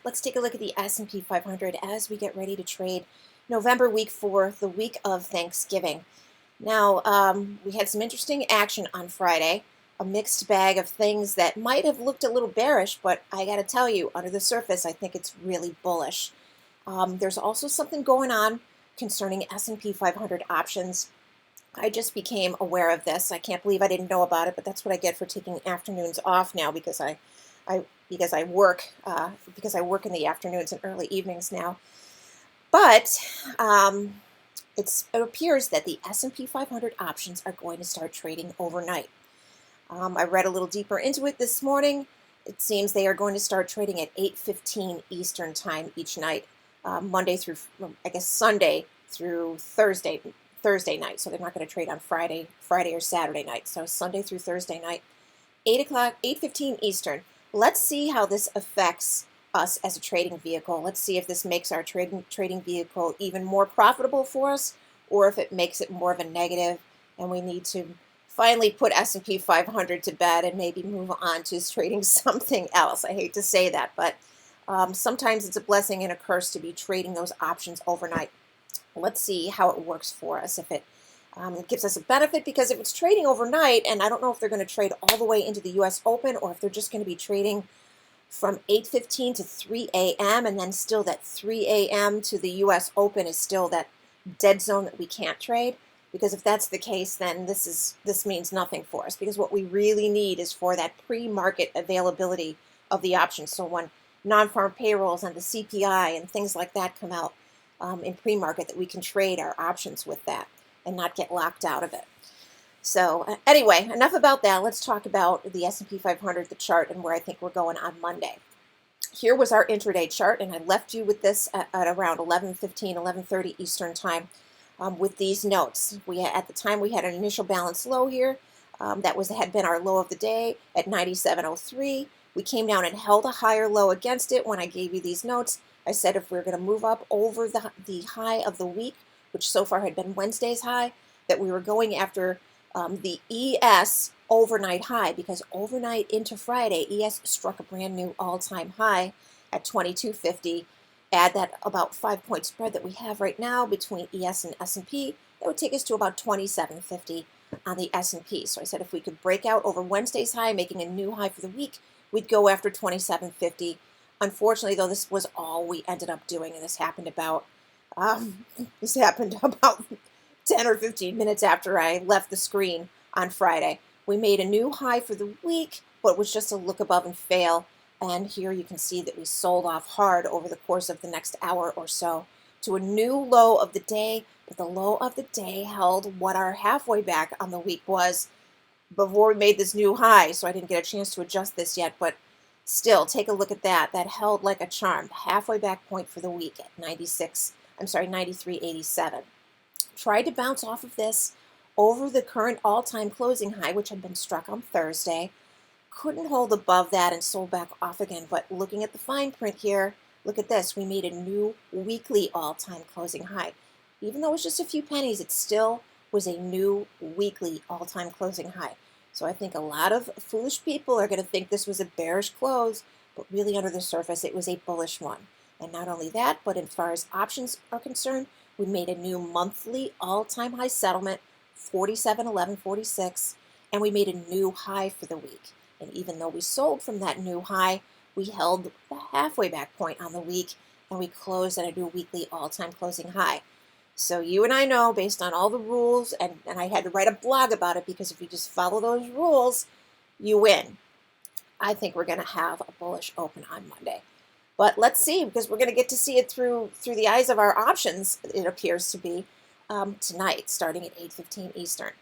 Let's take a look at the S&P 500 as we get ready to trade November week 4, the week of Thanksgiving. Now, we had some interesting action on Friday, a mixed bag of things that might have looked a little bearish, but I got to tell you, under the surface, I think it's really bullish. There's also something going on concerning S&P 500 options. I just became aware of this. I can't believe I didn't know about it, but that's what I get for taking afternoons off now because I work in the afternoons and early evenings now. But it appears that the S&P 500 options are going to start trading overnight. I read a little deeper into it this morning. It seems they are going to start trading at 8:15 Eastern time each night, Monday through, I guess, Sunday through Thursday night. So they're not going to trade on Friday or Saturday night. So Sunday through Thursday night, 8:15 Eastern. Let's see how this affects us as a trading vehicle. Let's see if this makes our trading vehicle even more profitable for us, or if it makes it more of a negative, and we need to finally put S&P 500 to bed and maybe move on to trading something else. I hate to say that, but sometimes it's a blessing and a curse to be trading those options overnight. Let's see how it works for us. If it gives us a benefit, because if it's trading overnight, and I don't know if they're going to trade all the way into the U.S. Open or if they're just going to be trading from 8:15 to 3 a.m. and then still that 3 a.m. to the U.S. Open is still that dead zone that we can't trade. Because if that's the case, then this means nothing for us, because what we really need is for that pre-market availability of the options. So when non-farm payrolls and the CPI and things like that come out in pre-market, that we can trade our options with that and not get locked out of it. So anyway, enough about that. Let's talk about the S&P 500, the chart, and where I think we're going on Monday. Here was our intraday chart, and I left you with this at around 11:15, 11:30 Eastern time with these notes. At the time, we had an initial balance low here. That had been our low of the day at 97.03. We came down and held a higher low against it when I gave you these notes. I said if we're going to move up over the high of the week, which so far had been Wednesday's high, that we were going after the ES overnight high, because overnight into Friday, ES struck a brand new all-time high at 2250. Add that about 5-point spread that we have right now between ES and S&P, that would take us to about 2750 on the S&P. So I said if we could break out over Wednesday's high, making a new high for the week, we'd go after 2750. Unfortunately, though, this was all we ended up doing, and this happened about 10 or 15 minutes after I left the screen on Friday. We made a new high for the week, but it was just a look above and fail. And here you can see that we sold off hard over the course of the next hour or so to a new low of the day. But the low of the day held what our halfway back on the week was before we made this new high. So I didn't get a chance to adjust this yet, but still, take a look at that. That held like a charm. Halfway back point for the week at 93.87. Tried to bounce off of this over the current all-time closing high, which had been struck on Thursday. Couldn't hold above that and sold back off again. But looking at the fine print here, look at this. We made a new weekly all-time closing high. Even though it was just a few pennies, it still was a new weekly all-time closing high. So I think a lot of foolish people are going to think this was a bearish close, but really under the surface, it was a bullish one. And not only that, but as far as options are concerned, we made a new monthly all-time high settlement, 47.1146, and we made a new high for the week. And even though we sold from that new high, we held the halfway back point on the week, and we closed at a new weekly all-time closing high. So you and I know, based on all the rules, and I had to write a blog about it, because if you just follow those rules, you win. I think we're going to have a bullish open on Monday. But let's see, because we're going to get to see it through the eyes of our options, it appears to be, tonight, starting at 8:15 Eastern.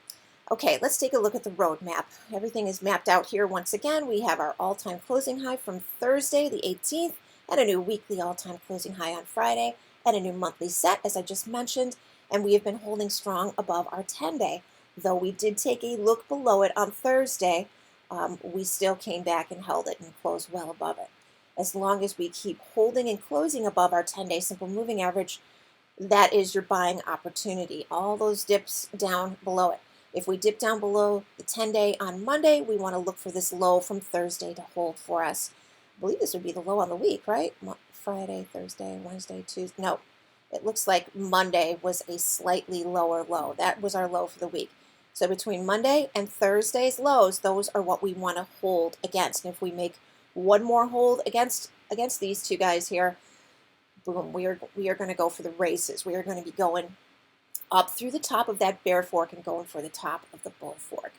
Okay, let's take a look at the roadmap. Everything is mapped out here once again. We have our all-time closing high from Thursday, the 18th, and a new weekly all-time closing high on Friday, and a new monthly set, as I just mentioned, and we have been holding strong above our 10-day. Though we did take a look below it on Thursday, we still came back and held it and closed well above it. As long as we keep holding and closing above our 10-day simple moving average, that is your buying opportunity. All those dips down below it. If we dip down below the 10-day on Monday, we want to look for this low from Thursday to hold for us. believe this would be the low on the week, right? Friday, Thursday, Wednesday, Tuesday. No, it looks like Monday was a slightly lower low. That was our low for the week. So between Monday and Thursday's lows, those are what we want to hold against. And if we make one more hold against these two guys here, boom, we are going to go for the races. We are going to be going up through the top of that bear fork and going for the top of the bull fork.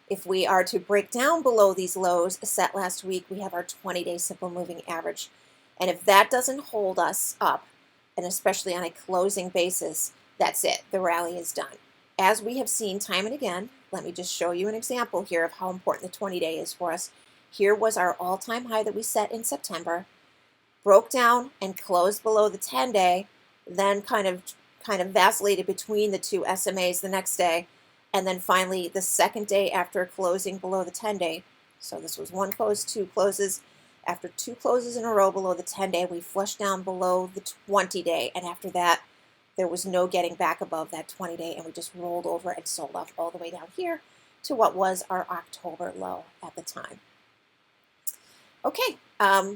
If we are to break down below these lows set last week, we have our 20-day simple moving average. And if that doesn't hold us up, and especially on a closing basis, that's it. The rally is done. As we have seen time and again, let me just show you an example here of how important the 20-day is for us. Here was our all-time high that we set in September, broke down and closed below the 10-day, then kind of vacillated between the two SMAs the next day, and then finally the second day after closing below the 10-day. So this was one close, two closes. After two closes in a row below the 10-day, we flushed down below the 20-day, and after that, there was no getting back above that 20-day, and we just rolled over and sold off all the way down here to what was our October low at the time. Okay,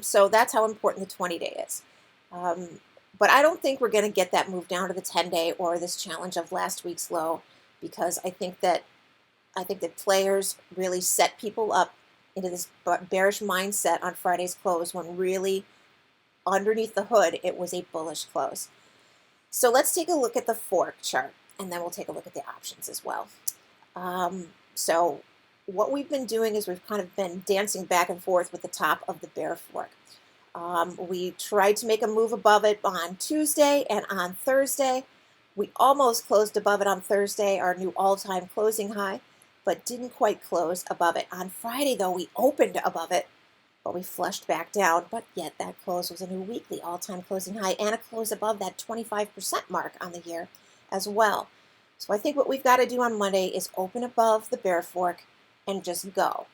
so that's how important the 20-day is. But I don't think we're going to get that move down to the 10-day or this challenge of last week's low, because I think that players really set people up into this bearish mindset on Friday's close when really underneath the hood it was a bullish close. So let's take a look at the fork chart, and then we'll take a look at the options as well. So what we've been doing is we've kind of been dancing back and forth with the top of the bear fork. We tried to make a move above it on Tuesday and on Thursday. We almost closed above it on Thursday, our new all-time closing high, but didn't quite close above it. On Friday, though, we opened above it, but we flushed back down. But yet that close was a new weekly all-time closing high and a close above that 25% mark on the year as well. So I think what we've got to do on Monday is open above the bear fork and just go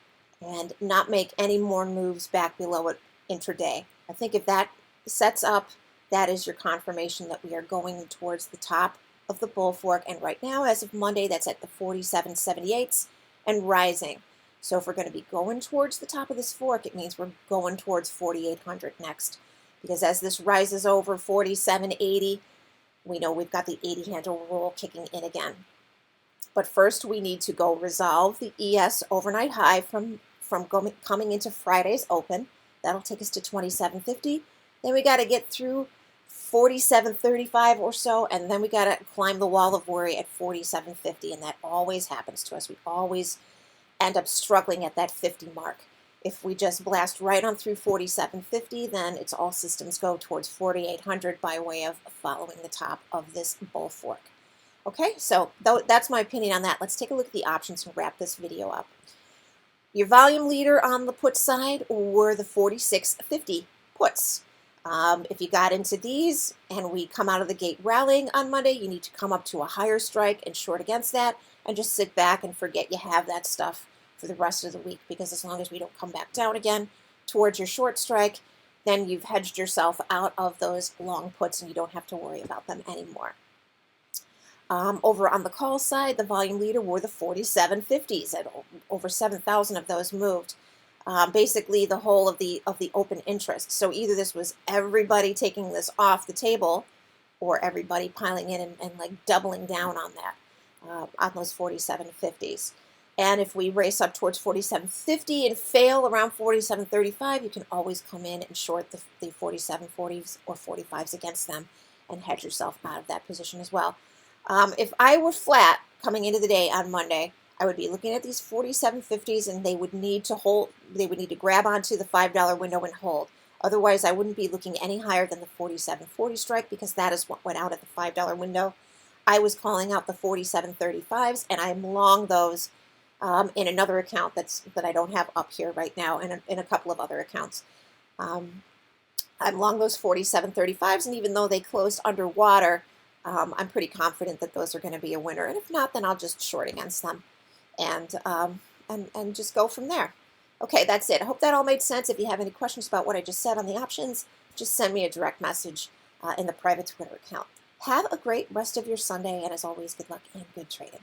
and not make any more moves back below it intraday. I think if that sets up, that is your confirmation that we are going towards the top of the bull fork. And right now, as of Monday, that's at the 47.78 and rising. So if we're going to be going towards the top of this fork, it means we're going towards 4,800 next. Because as this rises over 47.80, we know we've got the 80 handle roll kicking in again. But first, we need to go resolve the ES overnight high from coming into Friday's open. That'll take us to 27.50. Then we got to get through 47.35 or so, and then we got to climb the wall of worry at 47.50, and that always happens to us. We always end up struggling at that 50 mark. If we just blast right on through 47.50, then it's all systems go towards 4,800 by way of following the top of this bull fork. Okay, so that's my opinion on that. Let's take a look at the options and wrap this video up. Your volume leader on the put side were the 46.50 puts. If you got into these and we come out of the gate rallying on Monday, you need to come up to a higher strike and short against that and just sit back and forget you have that stuff for the rest of the week, because as long as we don't come back down again towards your short strike, then you've hedged yourself out of those long puts and you don't have to worry about them anymore. Over on the call side, the volume leader were the 47.50s, and over 7,000 of those moved. Basically the whole of the open interest. So either this was everybody taking this off the table, or everybody piling in and like doubling down on that, on those 47.50s. And if we race up towards 47.50 and fail around 47.35, you can always come in and short the 47.40s or 45s against them and hedge yourself out of that position as well. If I were flat coming into the day on Monday, I would be looking at these 47.50s, and they would need to grab onto the $5 window and hold. Otherwise, I wouldn't be looking any higher than the 47.40 strike, because that is what went out at the $5 window. I was calling out the 47.35s, and I'm long those in another account that I don't have up here right now, and in a couple of other accounts. I'm long those 47.35s, and even though they closed underwater, I'm pretty confident that those are going to be a winner. And if not, then I'll just short against them and just go from there. Okay, that's it. I hope that all made sense. If you have any questions about what I just said on the options, just send me a direct message in the private Twitter account. Have a great rest of your Sunday, and as always, good luck and good trading.